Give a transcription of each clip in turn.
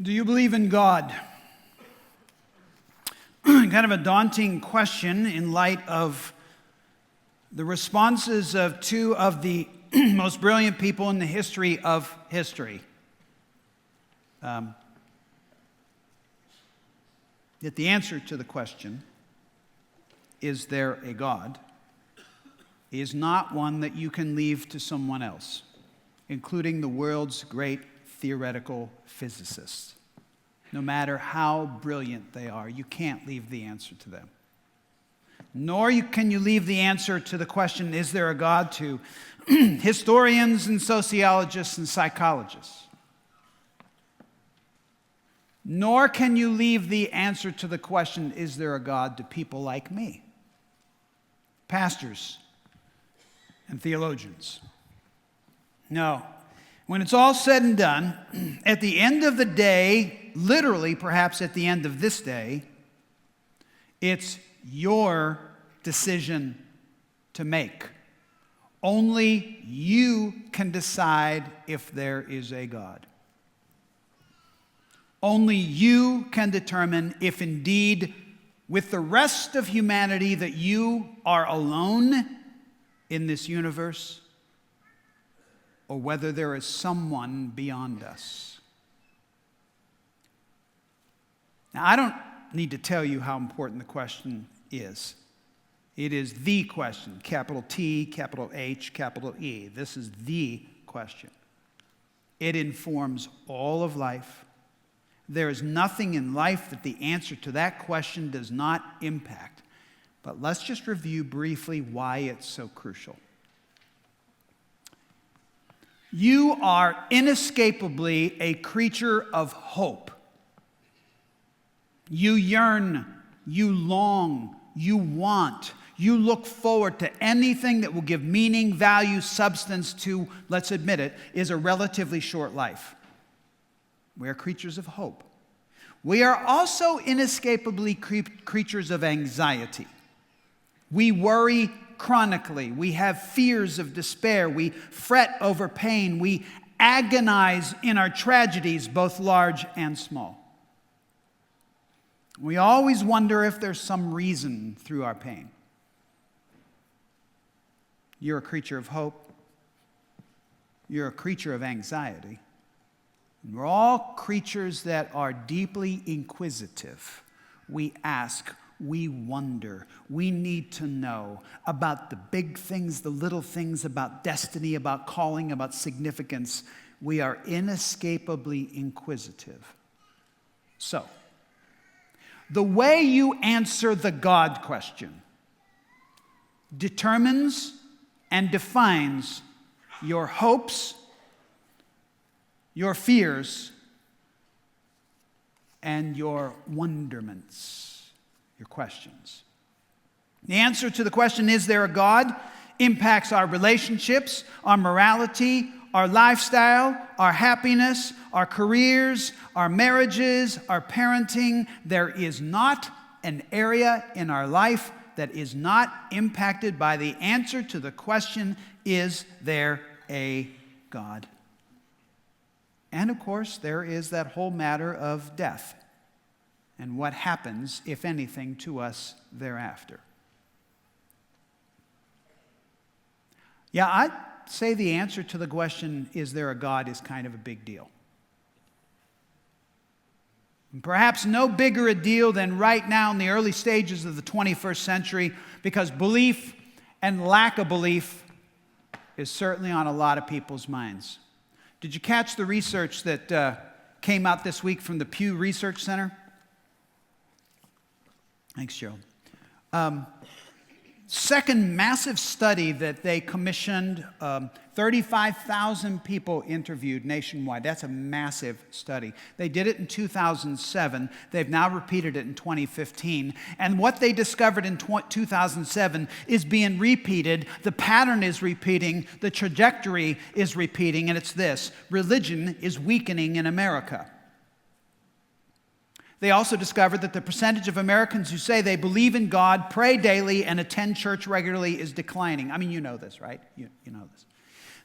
Do you believe in God? Kind of a daunting question in light of the responses of two of the most brilliant people in the history of history. Yet the answer to the question, is there a God, is not one that you can leave to someone else, including the world's great theoretical physicists. No matter how brilliant they are, you can't leave the answer to them. Nor can you leave the answer to the question, is there a God, to historians and sociologists and psychologists. Nor can you leave the answer to the question, is there a God, to people like me, pastors and theologians. No. When it's all said and done, at the end of the day, literally perhaps at the end of this day, it's your decision to make. Only you can decide if there is a God. Only you can determine if indeed, with the rest of humanity, that you are alone in this universe, or whether there is someone beyond us. Now, I don't need to tell you how important the question is. It is the question, capital T, capital H, capital E. This is the question. It informs all of life. There is nothing in life that the answer to that question does not impact. But let's just review briefly why it's so crucial. You are inescapably a creature of hope. You yearn, you long, you want, you look forward to anything that will give meaning, value, substance to, let's admit it, is a relatively short life. We are creatures of hope. We are also inescapably creatures of anxiety. We worry chronically. We have fears of despair. We fret over pain. We agonize in our tragedies, both large and small. We always wonder if there's some reason through our pain. You're a creature of hope. You're a creature of anxiety. And we're all creatures that are deeply inquisitive. We ask, we wonder, we need to know about the big things, the little things, about destiny, about calling, about significance. We are inescapably inquisitive. So, the way you answer the God question determines and defines your hopes, your fears, and your wonderments, your questions. The answer to the question, is there a God, impacts our relationships, our morality, our lifestyle, our happiness, our careers, our marriages, our parenting. There is not an area in our life that is not impacted by the answer to the question, is there a God? And of course, there is that whole matter of death and what happens, if anything, to us thereafter. Yeah, I'd say the answer to the question, is there a God, is kind of a big deal. And perhaps no bigger a deal than right now in the early stages of the 21st century, because belief and lack of belief is certainly on a lot of people's minds. Did you catch the research that came out this week from the Pew Research Center? Thanks, Gerald. Second massive study that they commissioned, 35,000 people interviewed nationwide. That's a massive study. They did it in 2007. They've now repeated it in 2015. And what they discovered in 2007 is being repeated. The pattern is repeating. The trajectory is repeating. And it's this: religion is weakening in America. They also discovered that the percentage of Americans who say they believe in God, pray daily, and attend church regularly is declining. I mean, you know this, right? You know this.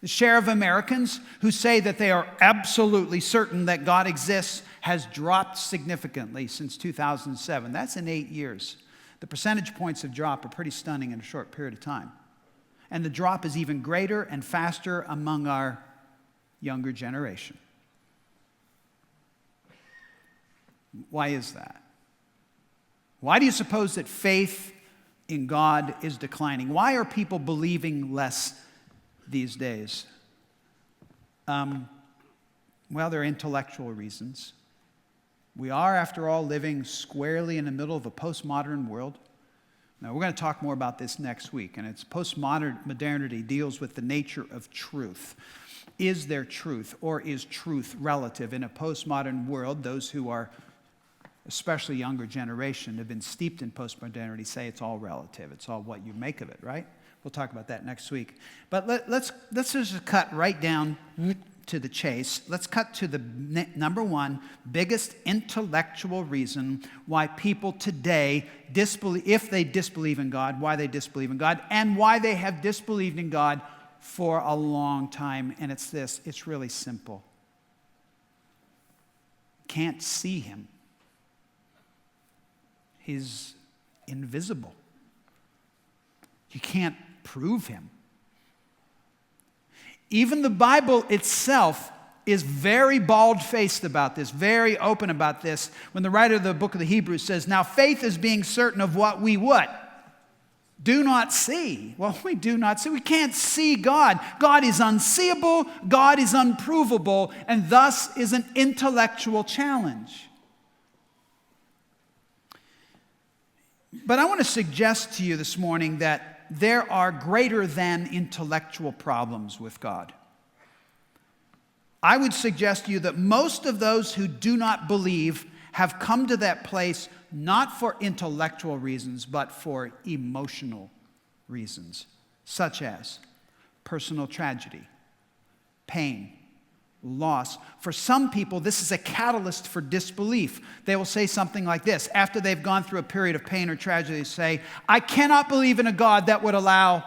The share of Americans who say that they are absolutely certain that God exists has dropped significantly since 2007. That's in 8 years. The percentage points of drop are pretty stunning in a short period of time. And the drop is even greater and faster among our younger generation. Why is that? Why do you suppose that faith in God is declining? Why are people believing less these days? Well, there are intellectual reasons. We are, after all, living squarely in the middle of a postmodern world. Now, we're going to talk more about this next week, and it's postmodernity deals with the nature of truth. Is there truth, or is truth relative? In a postmodern world, those who are, especially younger generation, have been steeped in postmodernity say it's all relative. It's all what you make of it, right? We'll talk about that next week. But let's just cut right down to the chase. Let's cut to the number one biggest intellectual reason why people today disbelieve, if they disbelieve in God, why they disbelieve in God, and why they have disbelieved in God for a long time. And it's this, it's really simple. Can't see him. He's invisible. You can't prove him. Even the Bible itself is very bald-faced about this, very open about this, when the writer of the book of the Hebrews says, now faith is being certain of what we what? Do not see. Well, we do not see. We can't see God. God is unseeable, God is unprovable, and thus is an intellectual challenge. But I want to suggest to you this morning that there are greater than intellectual problems with God. I would suggest to you that most of those who do not believe have come to that place not for intellectual reasons, but for emotional reasons, such as personal tragedy, pain, loss. For some people, this is a catalyst for disbelief. They will say something like this. After they've gone through a period of pain or tragedy, they say, I cannot believe in a God that would allow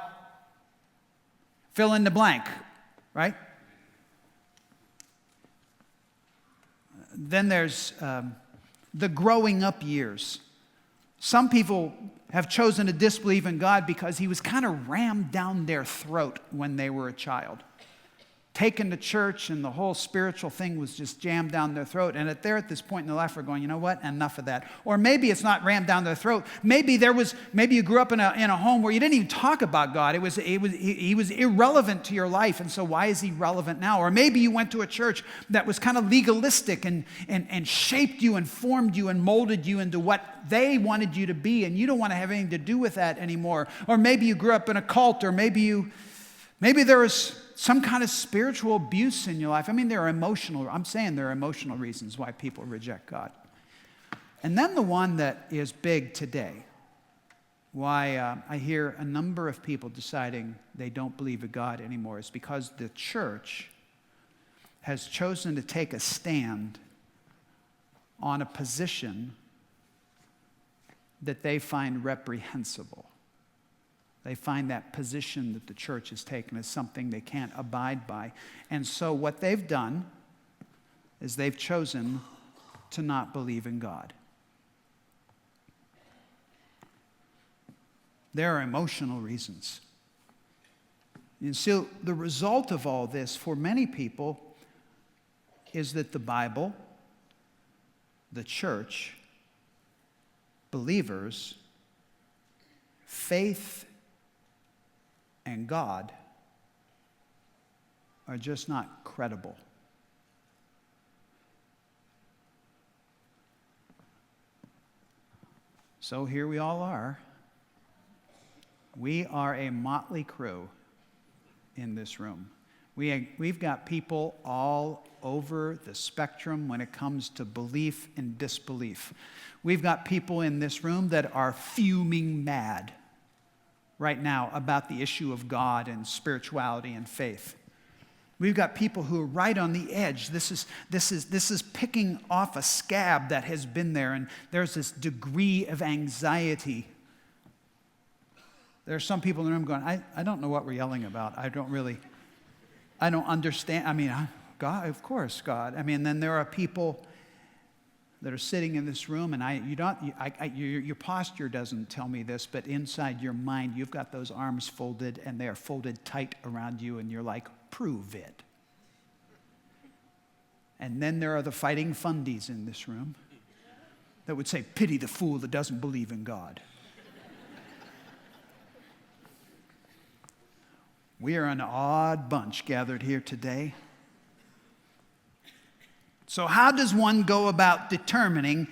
fill in the blank, right? Then there's the growing up years. Some people have chosen to disbelieve in God because he was kind of rammed down their throat when they were a child. Taken to church and the whole spiritual thing was just jammed down their throat. And they're at this point in their life, we're going, you know what? Enough of that. Or maybe it's not rammed down their throat. Maybe you grew up in a home where you didn't even talk about God. He was irrelevant to your life. And so why is he relevant now? Or maybe you went to a church that was kind of legalistic and shaped you and formed you and molded you into what they wanted you to be. And you don't want to have anything to do with that anymore. Or maybe you grew up in a cult, or maybe there was some kind of spiritual abuse in your life. I mean, there are emotional reasons why people reject God. And then the one that is big today, why I hear a number of people deciding they don't believe in God anymore, is because the church has chosen to take a stand on a position that they find reprehensible. They find that position that the church has taken as something they can't abide by. And so what they've done is they've chosen to not believe in God. There are emotional reasons. And so the result of all this for many people is that the Bible, the church, believers, faith, and God are just not credible. So here we all are. We are a motley crew in this room. We've got people all over the spectrum when it comes to belief and disbelief. We've got people in this room that are fuming mad right now about the issue of God and spirituality and faith. We've got people who are right on the edge. This is picking off a scab that has been there, and there's this degree of anxiety. There are some people in the room going, I don't know what we're yelling about. I don't really. I don't understand. I mean, God, of course, God. I mean, then there are people that are sitting in this room, and your posture doesn't tell me this, but inside your mind, you've got those arms folded, and they are folded tight around you, and you're like, prove it. And then there are the fighting fundies in this room that would say, pity the fool that doesn't believe in God. We are an odd bunch gathered here today. So how does one go about determining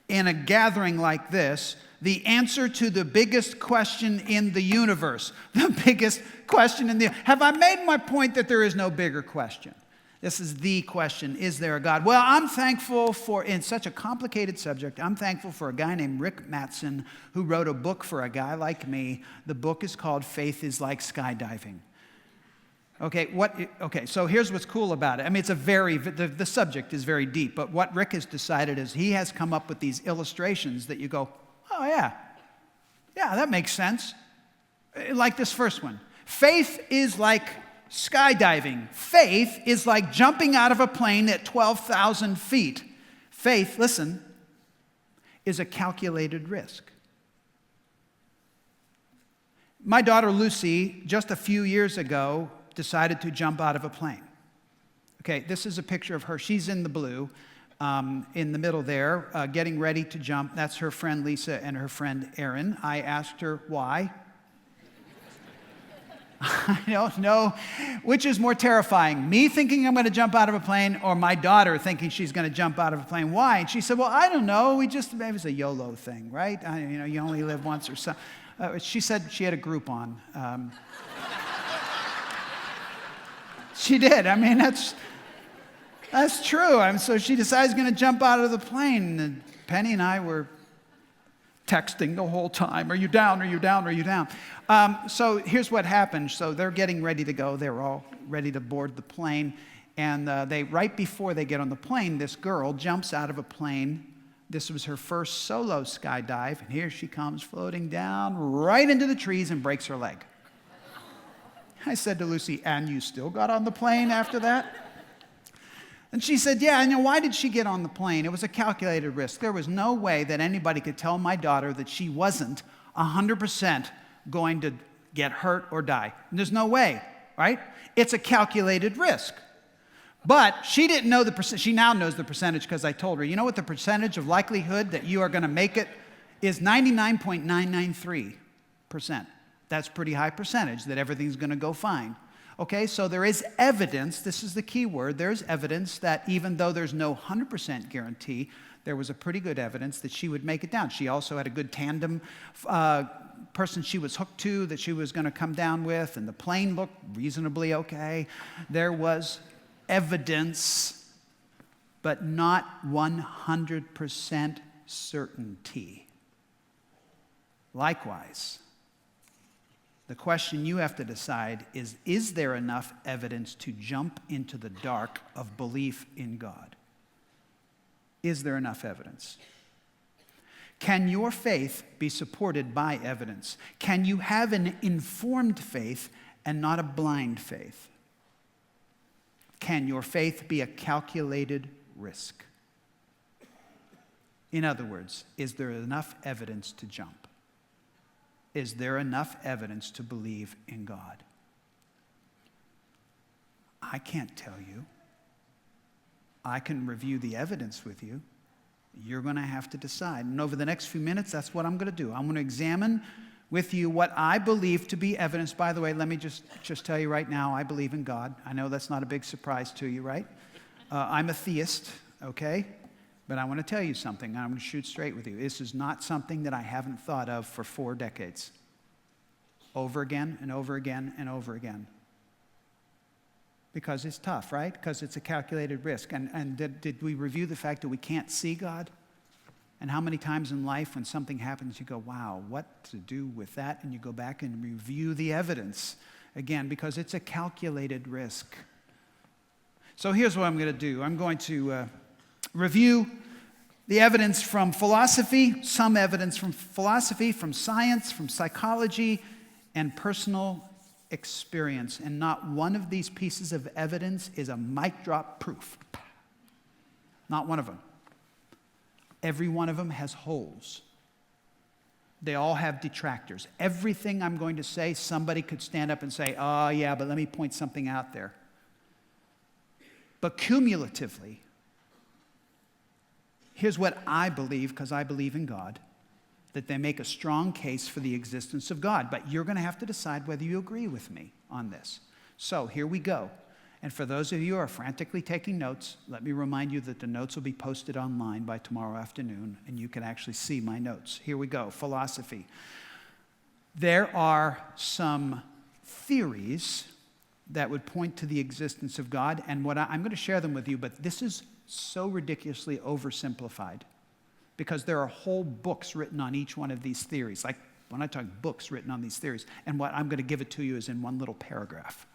in a gathering like this the answer to the biggest question in the universe? The biggest question in the... Have I made my point that there is no bigger question? This is the question, is there a God? Well, I'm thankful for, in such a complicated subject, I'm thankful for a guy named Rick Mattson who wrote a book for a guy like me. The book is called Faith is Like Skydiving. Okay, so here's what's cool about it. I mean, the subject is very deep, but what Rick has decided is he has come up with these illustrations that you go, oh yeah, that makes sense. Like this first one. Faith is like skydiving. Faith is like jumping out of a plane at 12,000 feet. Faith, listen, is a calculated risk. My daughter Lucy, just a few years ago, decided to jump out of a plane. Okay, this is a picture of her. She's in the blue, in the middle there, getting ready to jump. That's her friend Lisa and her friend Erin. I asked her why. I don't know which is more terrifying, me thinking I'm going to jump out of a plane or my daughter thinking she's going to jump out of a plane. Why? And she said, well, I don't know. Maybe it's a YOLO thing, right? You only live once or so. She said she had a Groupon. She did. I mean, that's true. So she decides going to jump out of the plane. And Penny and I were texting the whole time. Are you down? Are you down? Are you down? So here's what happened. So they're getting ready to go. They're all ready to board the plane. And right before they get on the plane, this girl jumps out of a plane. This was her first solo skydive. And here she comes floating down right into the trees and breaks her leg. I said to Lucy, and you still got on the plane after that? And she said, yeah, why did she get on the plane? It was a calculated risk. There was no way that anybody could tell my daughter that she wasn't 100% going to get hurt or die. And there's no way, right? It's a calculated risk. But she didn't know the percent. She now knows the percentage because I told her, you know what the percentage of likelihood that you are going to make it is? 99.993%. That's a pretty high percentage that everything's going to go fine. Okay, so there is evidence, this is the key word, there's evidence that even though there's no 100% guarantee, there was a pretty good evidence that she would make it down. She also had a good tandem person she was hooked to that she was going to come down with, and the plane looked reasonably okay. There was evidence, but not 100% certainty. Likewise, the question you have to decide is there enough evidence to jump into the dark of belief in God? Is there enough evidence? Can your faith be supported by evidence? Can you have an informed faith and not a blind faith? Can your faith be a calculated risk? In other words, is there enough evidence to jump? Is there enough evidence to believe in God? I can't tell you. I can review the evidence with you. You're going to have to decide. And over the next few minutes, that's what I'm going to do. I'm going to examine with you what I believe to be evidence. By the way, let me just tell you right now, I believe in God. I know that's not a big surprise to you, right? I'm a theist, okay? But I want to tell you something. I'm going to shoot straight with you. This is not something that I haven't thought of for 4 decades. Over again and over again and over again. Because it's tough, right? Because it's a calculated risk. And did we review the fact that we can't see God? And how many times in life when something happens, you go, wow, what to do with that? And you go back and review the evidence. Again, because it's a calculated risk. So here's what I'm going to do. I'm going to review the evidence from philosophy, some evidence from philosophy, from science, from psychology, and personal experience, and not one of these pieces of evidence is a mic drop proof. Not one of them. Every one of them has holes. They all have detractors. Everything I'm going to say, somebody could stand up and say, oh yeah, but let me point something out there. But cumulatively, here's what I believe, because I believe in God, that they make a strong case for the existence of God. But you're going to have to decide whether you agree with me on this. So here we go. And for those of you who are frantically taking notes, let me remind you that the notes will be posted online by tomorrow afternoon, and you can actually see my notes. Here we go. Philosophy. There are some theories that would point to the existence of God, and I'm going to share them with you, but this is so ridiculously oversimplified because there are whole books written on each one of these theories. Like when I talk books written on these theories, and what I'm going to give it to you is in one little paragraph.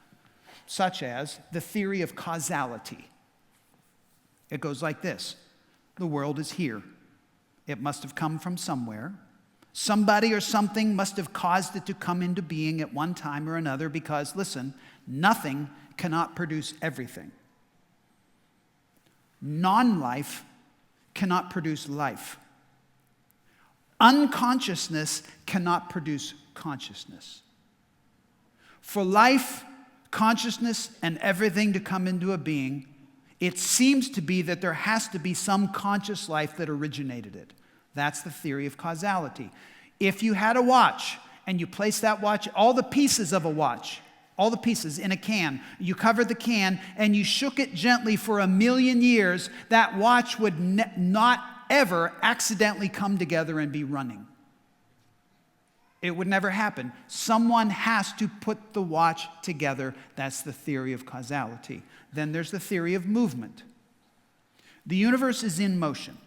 Such as the theory of causality. It goes like this. The world is here. It must have come from somewhere. Somebody or something must have caused it to come into being at one time or another because, listen, nothing cannot produce everything. Non-life cannot produce life. Unconsciousness cannot produce consciousness. For life, consciousness, and everything to come into a being, it seems to be that there has to be some conscious life that originated it. That's the theory of causality. If you had a watch and you placed that watch, all the pieces of a watch, all the pieces in a can, you covered the can and you shook it gently for 1,000,000 years, that watch would not ever accidentally come together and be running. It would never happen. Someone has to put the watch together. That's the theory of causality. Then there's the theory of movement. The universe is in motion.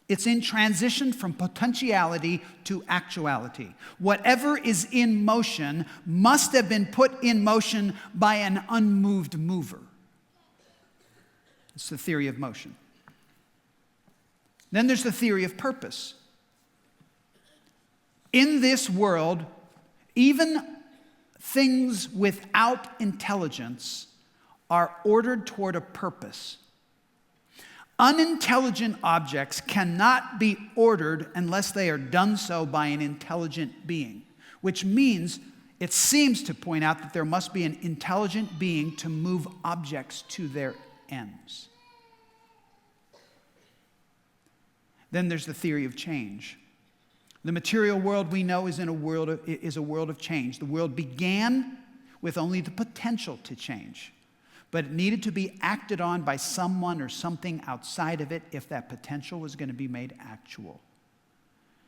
It's in transition from potentiality to actuality. Whatever is in motion must have been put in motion by an unmoved mover. It's the theory of motion. Then there's the theory of purpose. In this world, even things without intelligence are ordered toward a purpose. Unintelligent objects cannot be ordered unless they are done so by an intelligent being, which means it seems to point out that there must be an intelligent being to move objects to their ends. Then there's the theory of change. The material world we know is a world of change. The world began with only the potential to change, but it needed to be acted on by someone or something outside of it if that potential was going to be made actual.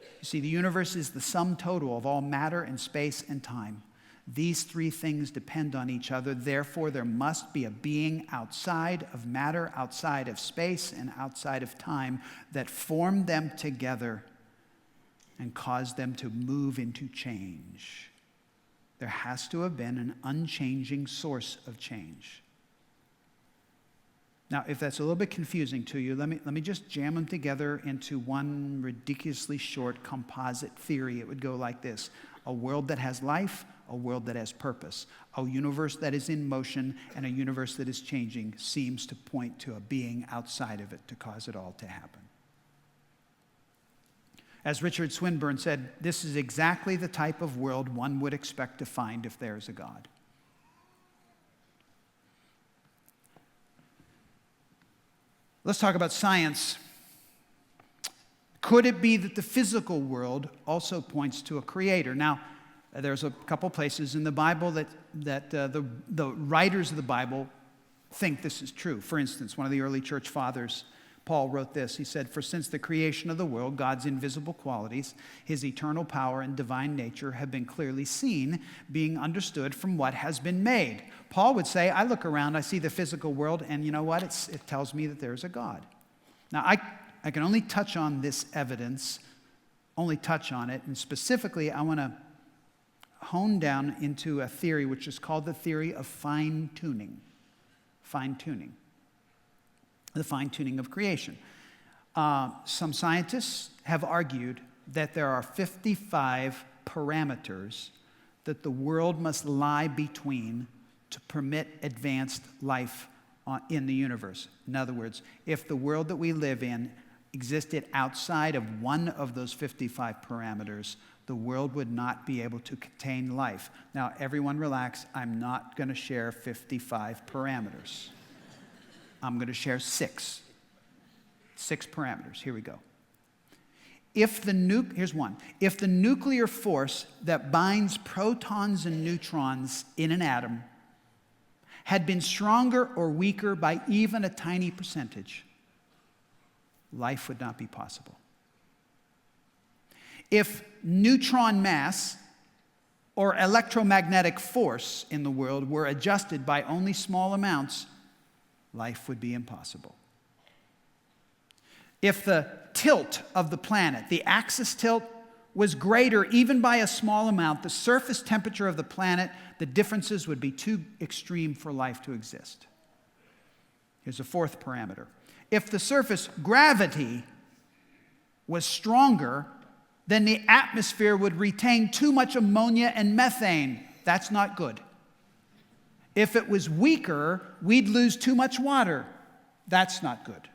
You see, the universe is the sum total of all matter and space and time. These three things depend on each other. Therefore, there must be a being outside of matter, outside of space, and outside of time that formed them together and caused them to move into change. There has to have been an unchanging source of change. Now, if that's a little bit confusing to you, let me just jam them together into one ridiculously short composite theory. It would go like this: a world that has life, a world that has purpose, a universe that is in motion, and a universe that is changing seems to point to a being outside of it to cause it all to happen. As Richard Swinburne said, this is exactly the type of world one would expect to find if there is a God. Let's talk about science. Could it be that the physical world also points to a creator? Now, there's a couple places in the Bible that the writers of the Bible think this is true. For instance, one of the early church fathers, Paul, wrote this. He said, "For since the creation of the world, God's invisible qualities, his eternal power and divine nature have been clearly seen, being understood from what has been made." Paul would say, I look around, I see the physical world, and you know what? It tells me that there's a God. Now, I can only touch on this evidence, only touch on it, and specifically, I want to hone down into a theory which is called the theory of fine-tuning. Fine-tuning. The fine-tuning of creation. Some scientists have argued that there are 55 parameters that the world must lie between to permit advanced life in the universe. In other words, if the world that we live in existed outside of one of those 55 parameters, the world would not be able to contain life. Now, everyone relax. I'm not going to share 55 parameters. I'm going to share 6. 6 parameters. Here we go. Here's one. If the nuclear force that binds protons and neutrons in an atom had been stronger or weaker by even a tiny percentage, life would not be possible. If neutron mass or electromagnetic force in the world were adjusted by only small amounts, life would be impossible. If the tilt of the planet, the axis tilt, was greater even by a small amount, the surface temperature of the planet, the differences would be too extreme for life to exist. Here's a 4th parameter. If the surface gravity was stronger, then the atmosphere would retain too much ammonia and methane. That's not good. If it was weaker, we'd lose too much water. That's not good.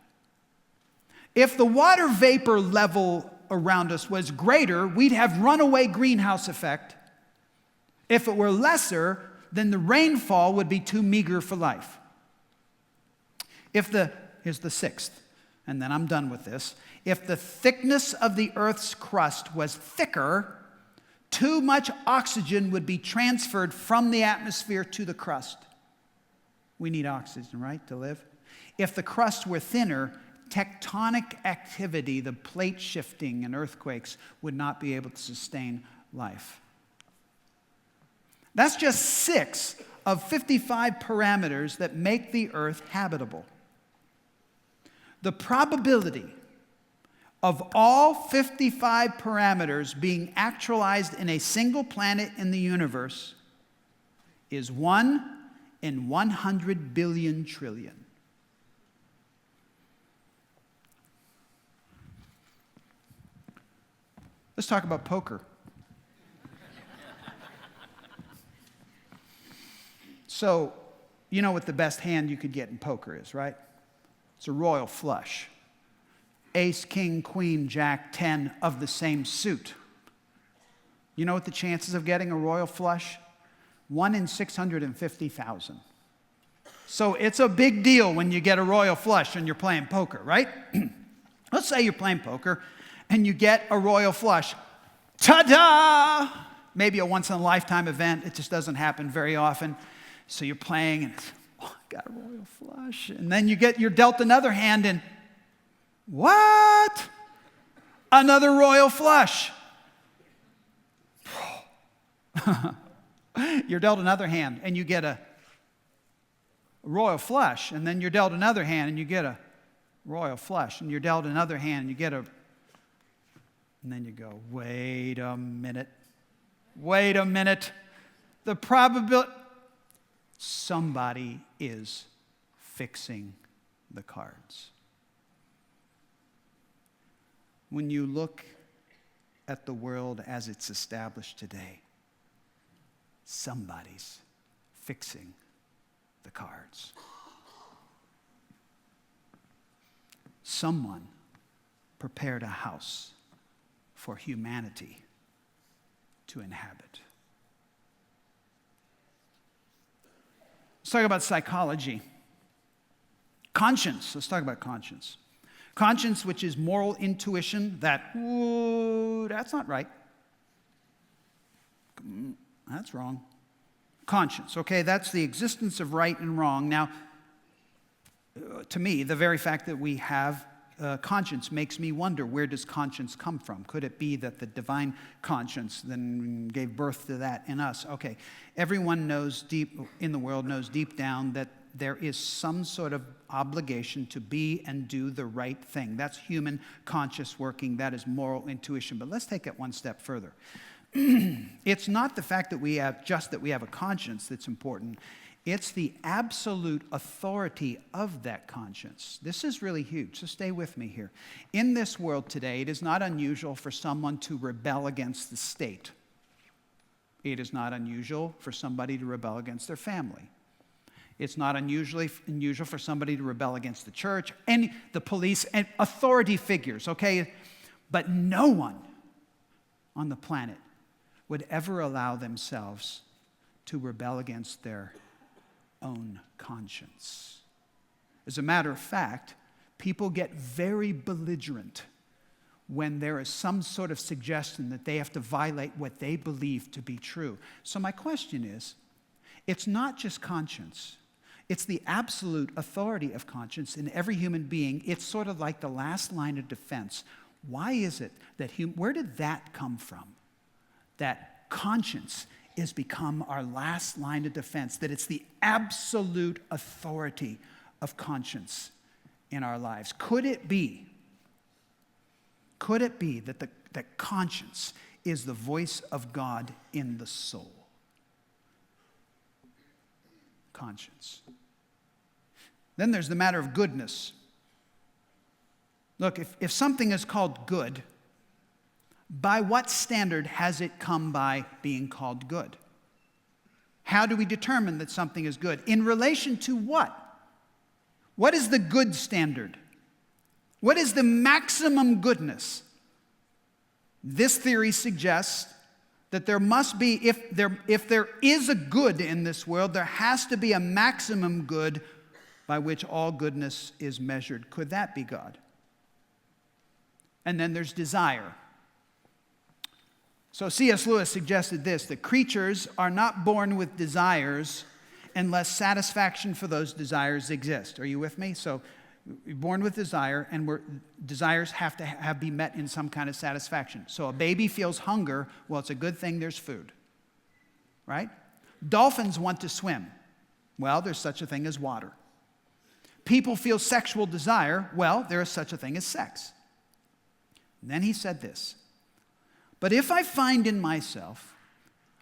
If the water vapor level around us was greater, we'd have runaway greenhouse effect. If it were lesser, then the rainfall would be too meager for life. Here's the 6th, and then I'm done with this. If the thickness of the Earth's crust was thicker, too much oxygen would be transferred from the atmosphere to the crust. We need oxygen, right, to live? If the crust were thinner, tectonic activity, the plate shifting and earthquakes, would not be able to sustain life. That's just 6 of 55 parameters that make the earth habitable. The probability of all 55 parameters being actualized in a single planet in the universe is 1 in 100 billion trillion. Let's talk about poker. So, you know what the best hand you could get in poker is, right? It's a royal flush. Ace, king, queen, jack, 10 of the same suit. You know what the chances of getting a royal flush? 1 in 650,000. So it's a big deal when you get a royal flush and you're playing poker, right? Let's say you're playing poker and you get a royal flush. Ta-da! Maybe a once-in-a-lifetime event. It just doesn't happen very often. So you're playing and I got a royal flush. And then you're dealt another hand and what? Another royal flush. You're dealt another hand and you get a royal flush. And then you're dealt another hand and you get a royal flush. And you're dealt another hand and you get a... And then you go, wait a minute. The probability... Somebody is fixing the cards. When you look at the world as it's established today, somebody's fixing the cards. Someone prepared a house for humanity to inhabit. Let's talk about psychology. Conscience. Let's talk about conscience. Conscience, which is moral intuition that, ooh, that's not right. That's wrong. Conscience, okay, that's the existence of right and wrong. Now, to me, the very fact that we have conscience makes me wonder, where does conscience come from? Could it be that the divine conscience then gave birth to that in us? Okay, everyone knows in the world knows deep down that there is some sort of obligation to be and do the right thing. That's human conscious working. That is moral intuition. But let's take it one step further. It's not the fact that we have a conscience that's important. It's the absolute authority of that conscience. This is really huge, so stay with me here. In this world today, it is not unusual for someone to rebel against the state. It is not unusual for somebody to rebel against their family. It's not unusual for somebody to rebel against the church and the police and authority figures, okay? But no one on the planet would ever allow themselves to rebel against their own conscience. As a matter of fact, people get very belligerent when there is some sort of suggestion that they have to violate what they believe to be true. So my question is, it's not just conscience. It's the absolute authority of conscience in every human being. It's sort of like the last line of defense. Why is it that, where did that come from? That conscience is become our last line of defense, that it's the absolute authority of conscience in our lives. Could it be that conscience is the voice of God in the soul? Conscience. Then there's the matter of goodness. Look, if something is called good, by what standard has it come by being called good? How do we determine that something is good? In relation to what? What is the good standard? What is the maximum goodness? This theory suggests that there must be, if there is a good in this world, there has to be a maximum good by which all goodness is measured. Could that be God? And then there's desire. So C.S. Lewis suggested this, that creatures are not born with desires unless satisfaction for those desires exists. Are you with me? So we're born with desire, and desires have to be met in some kind of satisfaction. So a baby feels hunger. Well, it's a good thing there's food, right? Dolphins want to swim. Well, there's such a thing as water. People feel sexual desire. Well, there is such a thing as sex. And then he said this, but if I find in myself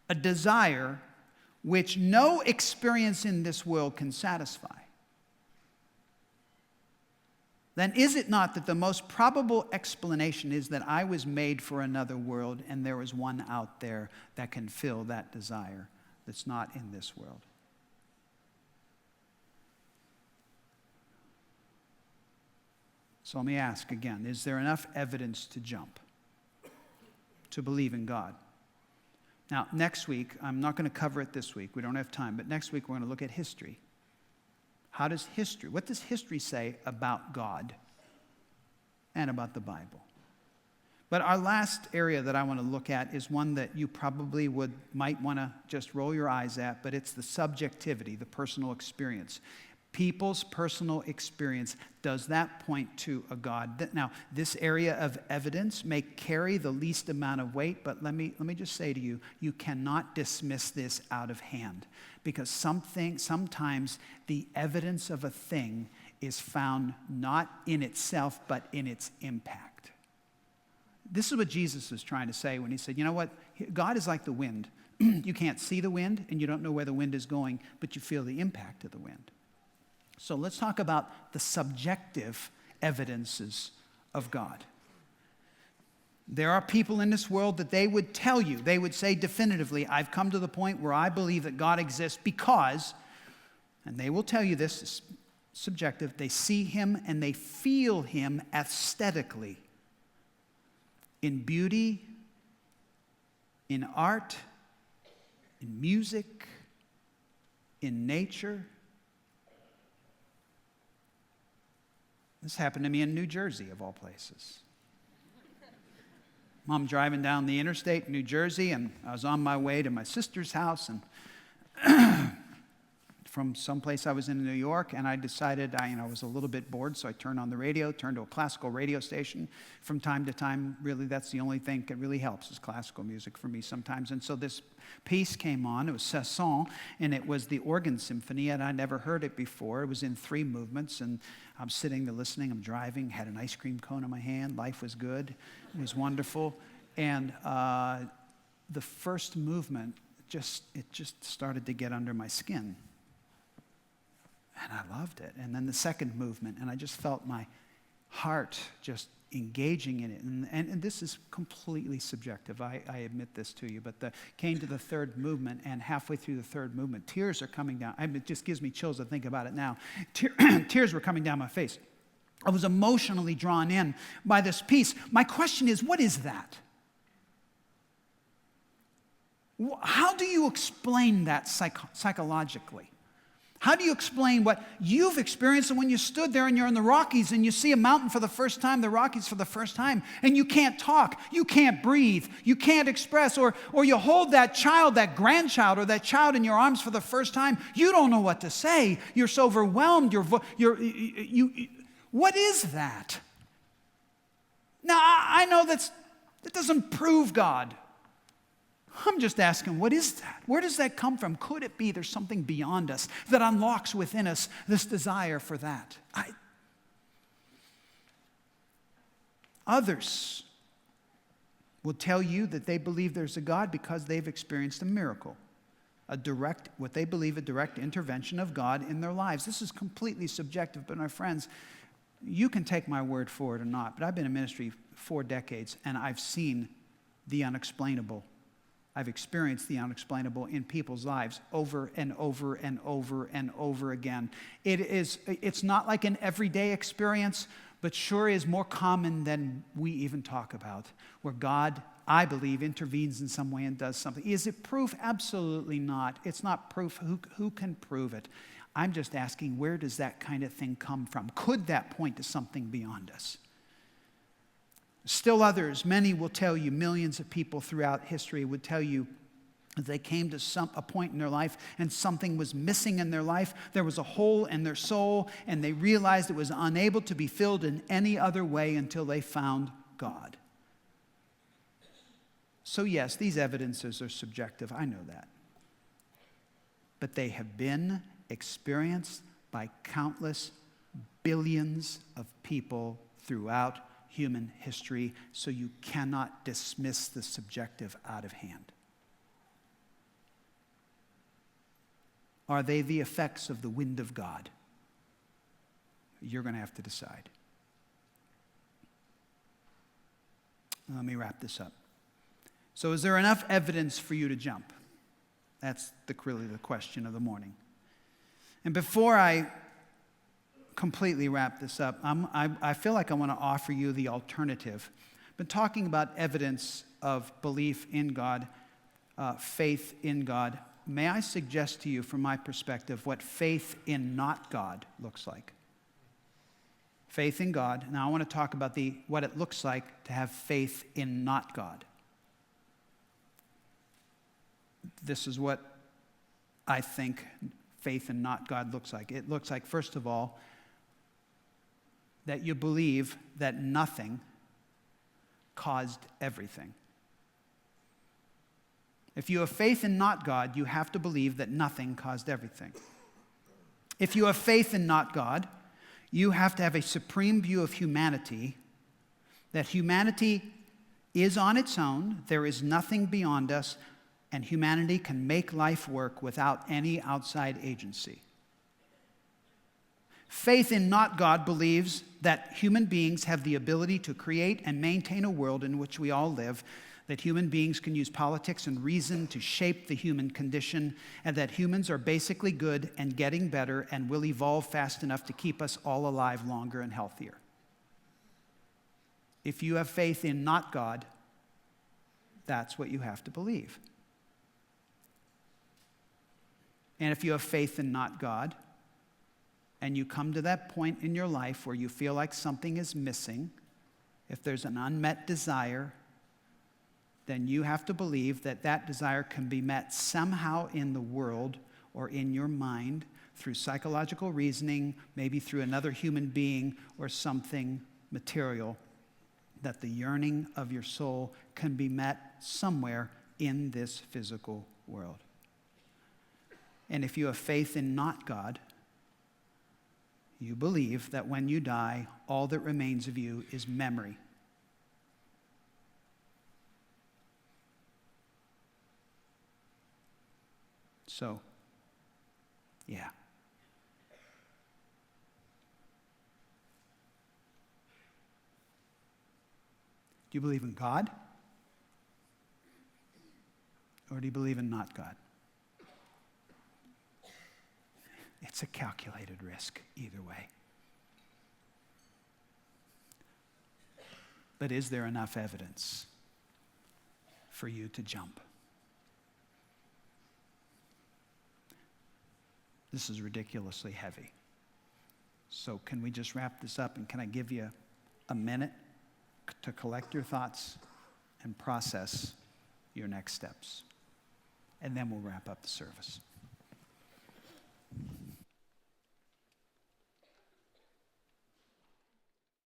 a desire which no experience in this world can satisfy, then is it not that the most probable explanation is that I was made for another world and there is one out there that can fill that desire that's not in this world? So let me ask again, is there enough evidence to jump, to believe in God? Now, next week, I'm not going to cover it this week. We don't have time. But next week, we're going to look at history. What does history say about God and about the Bible? But our last area that I want to look at is one that you probably might want to just roll your eyes at, but it's the subjectivity, the personal experience. People's personal experience, does that point to a God? Now, this area of evidence may carry the least amount of weight, but let me just say to you, you cannot dismiss this out of hand, because sometimes the evidence of a thing is found not in itself, but in its impact. This is what Jesus was trying to say when he said, you know what? God is like the wind. You can't see the wind, and you don't know where the wind is going, but you feel the impact of the wind. So let's talk about the subjective evidences of God. There are people in this world that they would tell you, they would say definitively, I've come to the point where I believe that God exists because, and they will tell you this is subjective, they see him and they feel him aesthetically. In beauty, in art, in music, in nature. This happened to me in New Jersey, of all places. I'm driving down the interstate in New Jersey, and I was on my way to my sister's house, and from someplace I was in New York, and I decided I was a little bit bored, so I turned on the radio, turned to a classical radio station. From time to time, really, that's the only thing that really helps is classical music for me sometimes. And so this piece came on. It was Cesson, and it was the organ symphony, and I'd never heard it before. It was in 3 movements, and I'm sitting there listening. I'm driving, had an ice cream cone in my hand. Life was good. It was wonderful. And the first movement, it just started to get under my skin. And I loved it. And then the second movement, and I just felt my heart just engaging in it. And this is completely subjective. I admit this to you. But came to the third movement, and halfway through the third movement, tears are coming down. It just gives me chills to think about it now. Tears were coming down my face. I was emotionally drawn in by this piece. My question is, what is that? How do you explain that psychologically? How do you explain what you've experienced when you stood there and you're in the Rockies and you see a mountain for the first time, the Rockies for the first time, and you can't talk, you can't breathe, you can't express, or you hold that child, that grandchild, or that child in your arms for the first time, you don't know what to say, you're so overwhelmed, what is that? Now, I know that doesn't prove God. I'm just asking, what is that? Where does that come from? Could it be there's something beyond us that unlocks within us this desire for that? Others will tell you that they believe there's a God because they've experienced a miracle, what they believe a direct intervention of God in their lives. This is completely subjective, but my friends, you can take my word for it or not, but I've been in ministry 4 decades, and I've seen the unexplainable. I've experienced the unexplainable in people's lives over and over and over and over again. It's not like an everyday experience, but sure is more common than we even talk about, where God, I believe, intervenes in some way and does something. Is it proof? Absolutely not. It's not proof. Who can prove it? I'm just asking, where does that kind of thing come from? Could that point to something beyond us? Still others, many will tell you, millions of people throughout history would tell you that they came to a point in their life and something was missing in their life. There was a hole in their soul, and they realized it was unable to be filled in any other way until they found God. So yes, these evidences are subjective. I know that. But they have been experienced by countless billions of people throughout human history, so you cannot dismiss the subjective out of hand. Are they the effects of the wind of God? You're going to have to decide. Let me wrap this up. So is there enough evidence for you to jump? That's really the question of the morning. And before I completely wrap this up, I feel like I want to offer you the alternative. I've been talking about evidence of belief in God, faith in God. May I suggest to you, from my perspective, what faith in not God looks like? Faith in God. Now I want to talk about what it looks like to have faith in not God. This is what I think faith in not God looks like. It looks like, first of all, that you believe that nothing caused everything. If you have faith in not God, you have to believe that nothing caused everything. If you have faith in not God, you have to have a supreme view of humanity, that humanity is on its own, there is nothing beyond us, and humanity can make life work without any outside agency. Faith in not God believes that human beings have the ability to create and maintain a world in which we all live, that human beings can use politics and reason to shape the human condition, and that humans are basically good and getting better and will evolve fast enough to keep us all alive longer and healthier. If you have faith in not God, that's what you have to believe. And if you have faith in not God, and you come to that point in your life where you feel like something is missing, if there's an unmet desire, then you have to believe that that desire can be met somehow in the world or in your mind through psychological reasoning, maybe through another human being or something material, that the yearning of your soul can be met somewhere in this physical world. And if you have faith in not God, you believe that when you die, all that remains of you is memory. So, yeah. Do you believe in God? Or do you believe in not God? It's a calculated risk either way. But is there enough evidence for you to jump? This is ridiculously heavy. So can we just wrap this up, and can I give you a minute to collect your thoughts and process your next steps? And then we'll wrap up the service.